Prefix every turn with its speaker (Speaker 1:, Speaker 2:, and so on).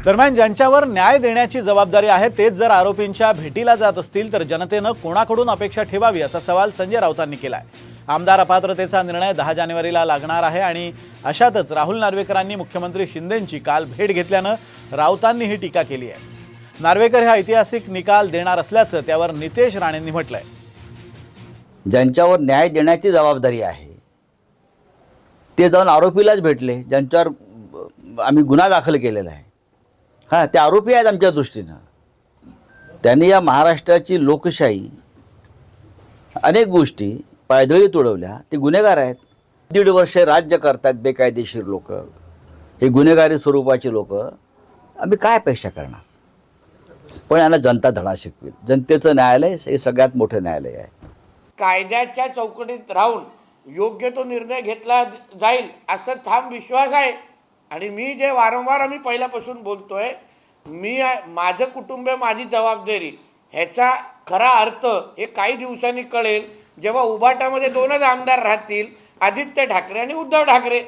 Speaker 1: दरम्यान ज्यांच्यावर न्याय देण्याची जबाबदारी आहे तेच जर आरोपींच्या भेटीला जात असतील तर जनतेनं कोणाकडून अपेक्षा ठेवावी असा सवाल संजय राऊतांनी केलाय। आमदार अपात्रतेचा निर्णय 10 जानेवारीला लागणार आहे आणि अशातच राहुल नार्वेकरांनी मुख्यमंत्री शिंदेंची काल भेट घेतल्यानं राऊतांनी ही टीका केली आहे। नार्वेकर हा ऐतिहासिक निकाल देणार असल्याचं त्यावर नितेश राणेंनी म्हटलंय।
Speaker 2: ज्यांच्यावर न्याय देण्याची जबाबदारी आहे ते जाऊन आरोपीलाच भेटले, ज्यांच्यावर आम्ही गुन्हा दाखल केलेला आहे। हां, ते आरोपी आहेत आमच्या दृष्टीनं। त्यांनी या महाराष्ट्राची लोकशाही अनेक गोष्टी पायदळी तुडवल्या, ते गुन्हेगार आहेत। 1.5 वर्ष राज्य करतात बेकायदेशीर लोक, हे गुन्हेगारी स्वरूपाची लोक। आम्ही काय अपेक्षा करणार? पण यांना जनता धडा शिकवेल। जनतेचं न्यायालय हे सगळ्यात मोठं न्यायालय आहे।
Speaker 3: कायद्याच्या चौकटीत राहून योग्य तो निर्णय घेतला जाईल असा ठाम विश्वास आहे। आणि मी जे वारंवार आम्ही पहिल्यापासून बोलतोय, माझं कुटुंब माझी जबाबदारी ह्याचा खरा अर्थ हे काही दिवसांनी कळेल जेव्हा उभाटामध्ये 2च आमदार राहतील, आदित्य ठाकरे आणि उद्धव ठाकरे।